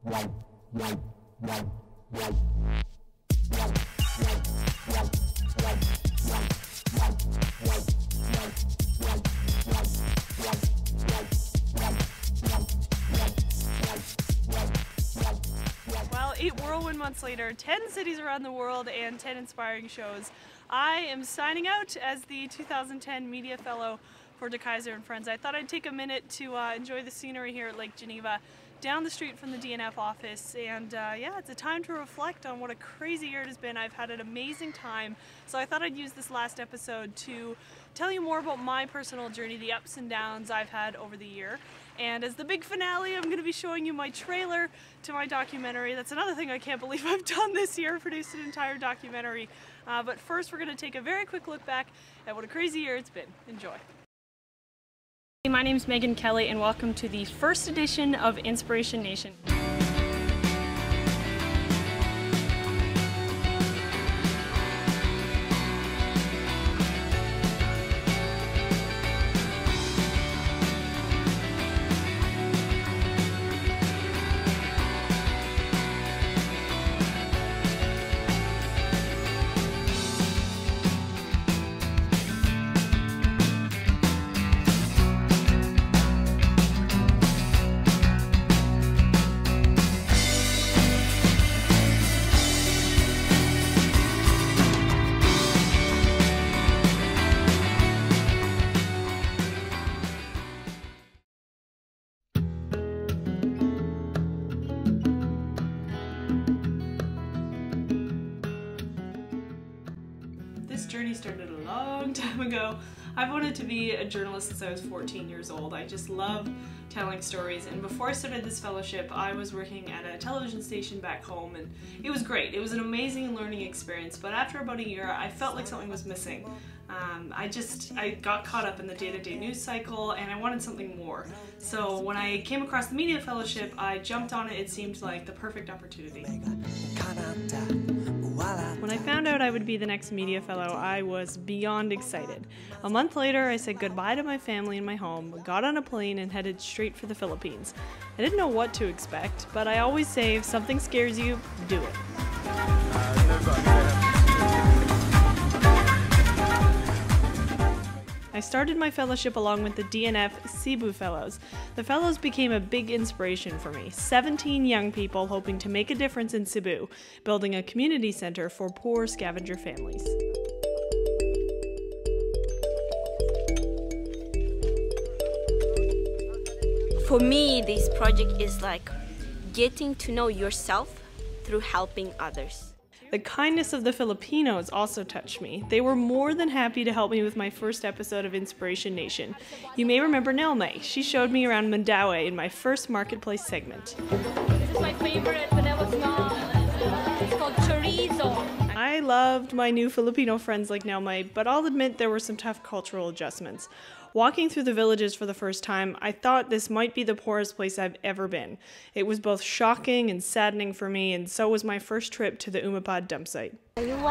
Well, 8 whirlwind months later, 10 cities around the world, and 10 inspiring shows, I am signing out as the 2010 Media Fellow for De Keyser and Friends. I thought I'd take a minute to enjoy the scenery here at Lake Geneva, down the street from the DNF office, and yeah, it's a time to reflect on what a crazy year it has been. I've had an amazing time, so I thought I'd use this last episode to tell you more about my personal journey, the ups and downs I've had over the year. And as the big finale, I'm going to be showing you my trailer to my documentary. That's another thing I can't believe I've done this year, produced an entire documentary. But first, we're going to take a very quick look back at what a crazy year it's been. Enjoy. Hey, my name's Meagan Kelly, and welcome to the first edition of Inspiration Nation. This journey started a long time ago. I've wanted to be a journalist since I was 14 years old. I just love telling stories, and before I started this fellowship I was working at a television station back home, and it was great. It was an amazing learning experience, but after about a year I felt like something was missing. I got caught up in the day-to-day news cycle, and I wanted something more. So when I came across the Media Fellowship, I jumped on it. It seemed like the perfect opportunity. When I found out I would be the next Media Fellow, I was beyond excited. A month later, I said goodbye to my family and my home, got on a plane, and headed straight for the Philippines. I didn't know what to expect, but I always say if something scares you, do it. I started my fellowship along with the DNF Cebu Fellows. The Fellows became a big inspiration for me. 17 young people hoping to make a difference in Cebu, building a community center for poor scavenger families. For me, this project is like getting to know yourself through helping others. The kindness of the Filipinos also touched me. They were more than happy to help me with my first episode of Inspiration Nation. You may remember Nelme. She showed me around Mandaue in my first marketplace segment. This is my favorite when I was young. It's called chorizo. I loved my new Filipino friends like Nelme, but I'll admit there were some tough cultural adjustments. Walking through the villages for the first time, I thought this might be the poorest place I've ever been. It was both shocking and saddening for me, and so was my first trip to the Umapad dump site. It's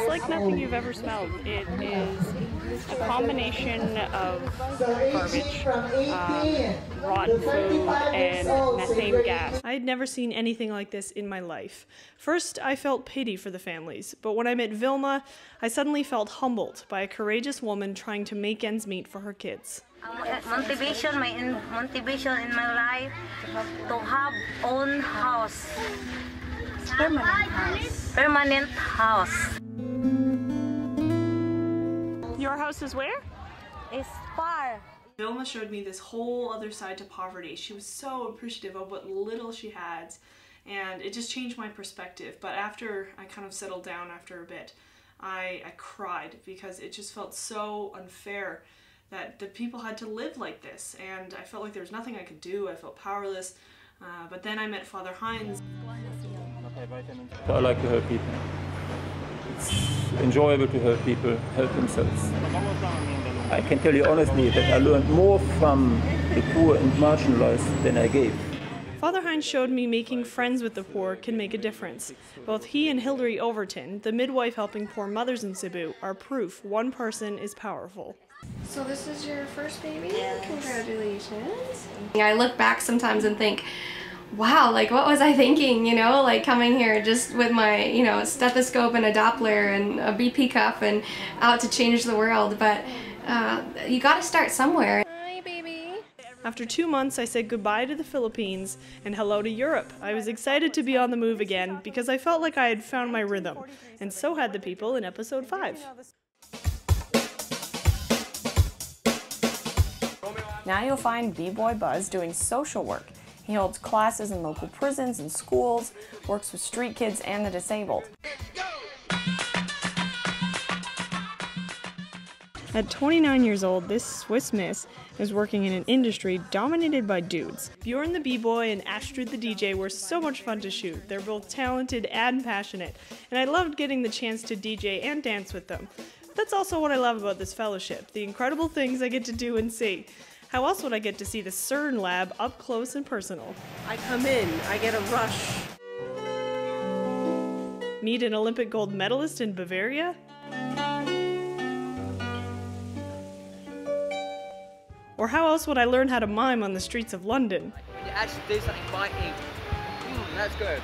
like nothing you've ever smelled. It is a combination of garbage, rotten food, and methane gas. I had never seen anything like this in my life. First, I felt pity for the families, but when I met Vilma, I suddenly felt humbled by a courageous woman trying to make ends meet for her kids. Motivation in my life to have own house. Permanent house. Your house is where? It's far. Vilma showed me this whole other side to poverty. She was so appreciative of what little she had, and it just changed my perspective. But after I kind of settled down after a bit, I cried because it just felt so unfair that the people had to live like this, and I felt like there was nothing I could do. I felt powerless. But then I met Father Hines. I like to help people. It's enjoyable to help people help themselves. I can tell you honestly that I learned more from the poor and marginalized than I gave. Father Hines showed me making friends with the poor can make a difference. Both he and Hilary Overton, the midwife helping poor mothers in Cebu, are proof one person is powerful. So this is your first baby? Yes. Congratulations. I look back sometimes and think, wow, like what was I thinking, you know, like coming here just with my, you know, stethoscope and a Doppler and a BP cuff and out to change the world, but you gotta start somewhere. Hi, baby. After 2 months, I said goodbye to the Philippines and hello to Europe. I was excited to be on the move again because I felt like I had found my rhythm, and so had the people in episode 5. Now you'll find B-Boy Buzz doing social work. He holds classes in local prisons and schools, works with street kids and the disabled. At 29 years old, this Swiss miss is working in an industry dominated by dudes. Bjorn the B-boy and Astrid the DJ were so much fun to shoot. They're both talented and passionate, and I loved getting the chance to DJ and dance with them. That's also what I love about this fellowship, the incredible things I get to do and see. How else would I get to see the CERN lab up close and personal? I come in, I get a rush. Meet an Olympic gold medalist in Bavaria? Or how else would I learn how to mime on the streets of London? When you actually do something biting, that's good.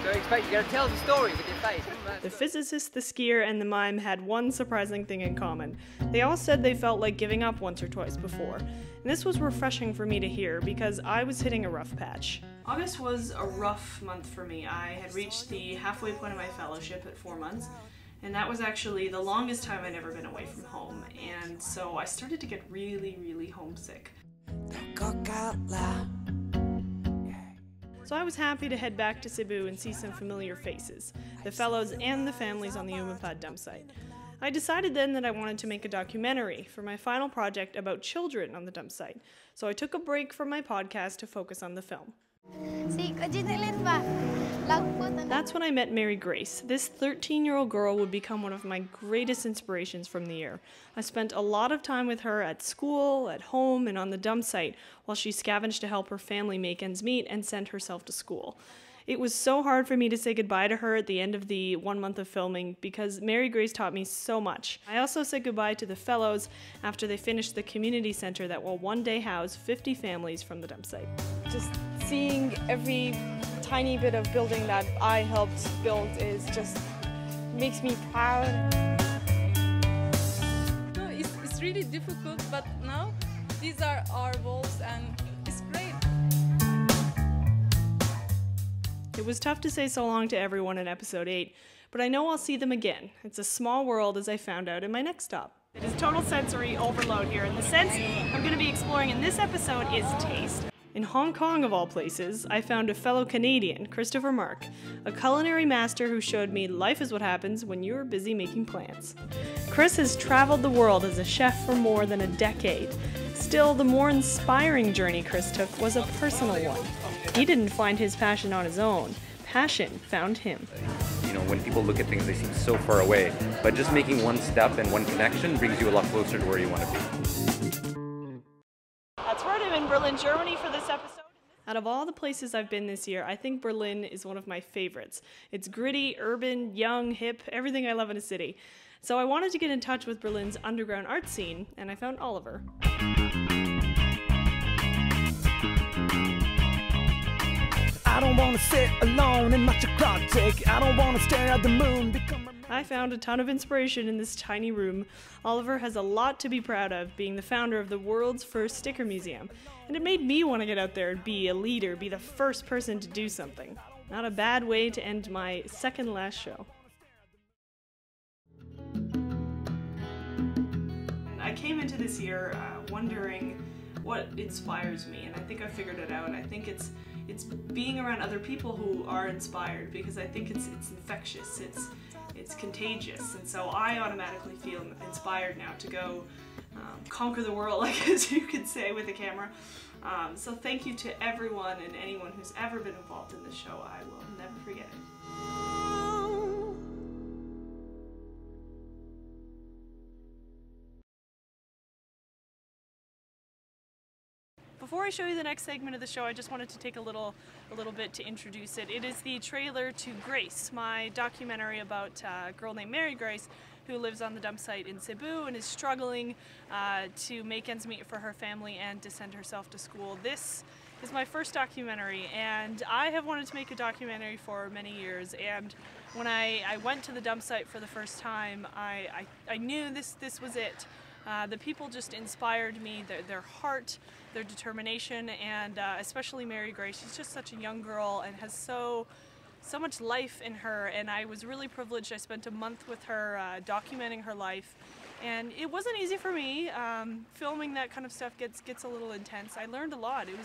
So you gotta tell the stories with your face. The physicist, the skier, and the mime had one surprising thing in common. They all said they felt like giving up once or twice before. And this was refreshing for me to hear because I was hitting a rough patch. August was a rough month for me. I had reached the halfway point of my fellowship at 4 months. And that was actually the longest time I'd ever been away from home, and so I started to get really, really homesick. So I was happy to head back to Cebu and see some familiar faces, the fellows and the families on the Umapad dump site. I decided then that I wanted to make a documentary for my final project about children on the dump site, so I took a break from my podcast to focus on the film. That's when I met Mary Grace. This 13-year-old girl would become one of my greatest inspirations from the year. I spent a lot of time with her at school, at home, and on the dump site while she scavenged to help her family make ends meet and send herself to school. It was so hard for me to say goodbye to her at the end of the 1 month of filming because Mary Grace taught me so much. I also said goodbye to the fellows after they finished the community center that will one day house 50 families from the dump site. Just seeing every tiny bit of building that I helped build is just makes me proud. No, it's really difficult, but now these are our walls and it's great. It was tough to say so long to everyone in episode 8, but I know I'll see them again. It's a small world, as I found out in my next stop. It is total sensory overload here, and the sense I'm going to be exploring in this episode is taste. In Hong Kong, of all places, I found a fellow Canadian, Christopher Mark, a culinary master who showed me life is what happens when you're busy making plans. Chris has traveled the world as a chef for more than a decade. Still, the more inspiring journey Chris took was a personal one. He didn't find his passion on his own. Passion found him. You know, when people look at things, they seem so far away. But just making one step and one connection brings you a lot closer to where you want to be. That's right, I'm in Berlin, Germany for this episode. Out of all the places I've been this year, I think Berlin is one of my favorites. It's gritty, urban, young, hip, everything I love in a city. So I wanted to get in touch with Berlin's underground art scene, and I found Oliver. I don't want to sit alone and watch a clock tick. I don't want to stare at the moon. I found a ton of inspiration in this tiny room. Oliver has a lot to be proud of, being the founder of the world's first sticker museum. And it made me want to get out there and be a leader, be the first person to do something. Not a bad way to end my second last show. I came into this year wondering what inspires me, and I think I figured it out. I think it's being around other people who are inspired, because I think it's infectious, it's contagious, and so I automatically feel inspired now to go conquer the world, I guess you could say, with a camera. So thank you to everyone and anyone who's ever been involved in this show. I will never forget it. Before I show you the next segment of the show, I just wanted to take a little bit to introduce it. It is the trailer to Grace, my documentary about a girl named Mary Grace who lives on the dump site in Cebu and is struggling to make ends meet for her family and to send herself to school. This is my first documentary, and I have wanted to make a documentary for many years, and when I went to the dump site for the first time, I knew this was it. The people just inspired me, their heart, their determination, and especially Mary Grace. She's just such a young girl and has so much life in her, and I was really privileged. I spent a month with her documenting her life, and it wasn't easy for me. Filming that kind of stuff gets a little intense. I learned a lot. It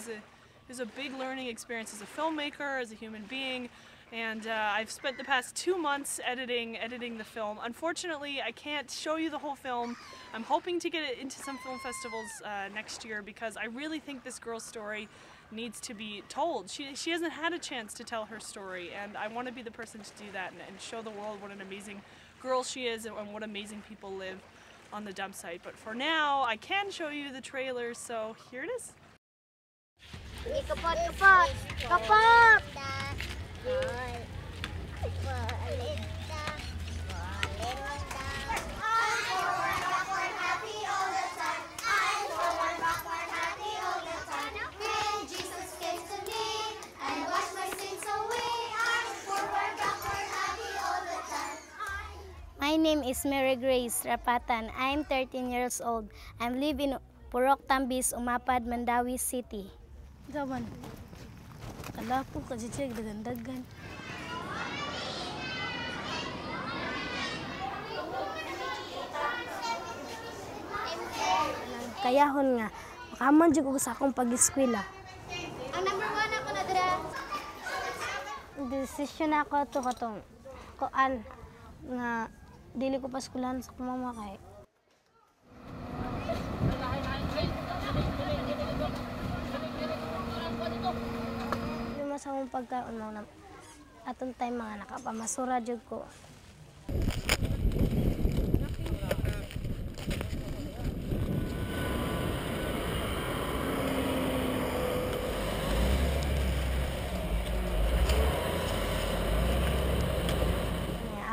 was a big learning experience as a filmmaker, as a human being, and I've spent the past 2 months editing the film. Unfortunately, I can't show you the whole film. I'm hoping to get it into some film festivals next year because I really think this girl's story needs to be told. She hasn't had a chance to tell her story, and I want to be the person to do that and show the world what an amazing girl she is and what amazing people live on the dump site. But for now, I can show you the trailer, so here it is. Kapot! Kapot! My name is Mary Grace Rapatan. I'm 13 years old. I live in Purok Tambis, Umapad, Mandawi City. Gawan. Kalapo kasi siya dagan-dagan. Kayahon nga, makaman jud ko sa akong pag-eskwela. Ang number 1 ako na dira. Decision ako to katong koan nga dili ko pa eskwelahan sa mama kay. Sa akong pagkaon mo na atong time mga nakapamasura jud ko.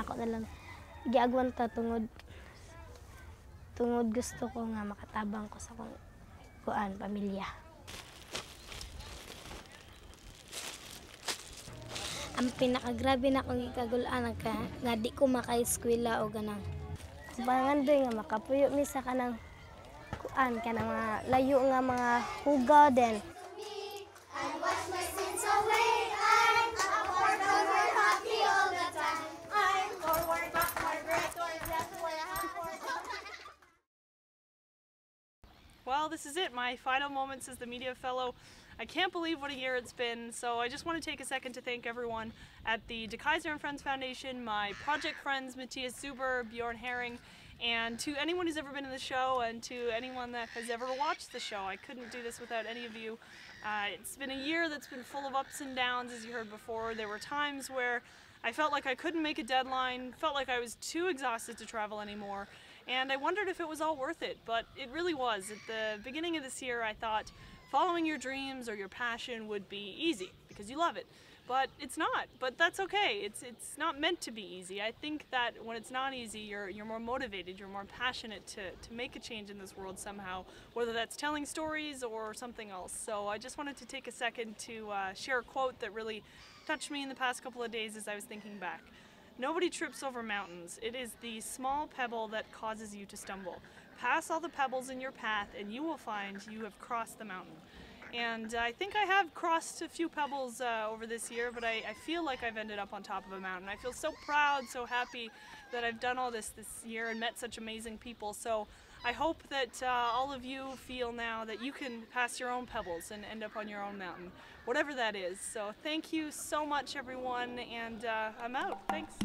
Ako na lang giagwan ta tungod gusto ko nga makatabang ko sa akong kuan pamilya. Ang pinakagrabe na akong gikagulaan nga di ko maka-eskwela o ganang. Bangan doy nga makapuyo mi sa kanang kuan kanang mga layo nga mga hugaw din. Well, this is it, my final moments as the media fellow. I can't believe what a year it's been, so I just want to take a second to thank everyone at the De Keyser and Friends Foundation, my project friends, Matthias Zuber, Bjorn Herring, and to anyone who's ever been in the show and to anyone that has ever watched the show. I couldn't do this without any of you. It's been a year that's been full of ups and downs, as you heard before. There were times where I felt like I couldn't make a deadline, felt like I was too exhausted to travel anymore, and I wondered if it was all worth it, but it really was. At the beginning of this year, I thought following your dreams or your passion would be easy because you love it, but it's not. But that's okay. It's not meant to be easy. I think that when it's not easy, you're more motivated, you're more passionate to make a change in this world somehow, whether that's telling stories or something else. So I just wanted to take a second to share a quote that really touched me in the past couple of days as I was thinking back. Nobody trips over mountains. It is the small pebble that causes you to stumble. Pass all the pebbles in your path and you will find you have crossed the mountain. And I think I have crossed a few pebbles over this year, but I feel like I've ended up on top of a mountain. I feel so proud, so happy that I've done all this year and met such amazing people. So I hope that all of you feel now that you can pass your own pebbles and end up on your own mountain, whatever that is. So thank you so much, everyone, and I'm out. Thanks.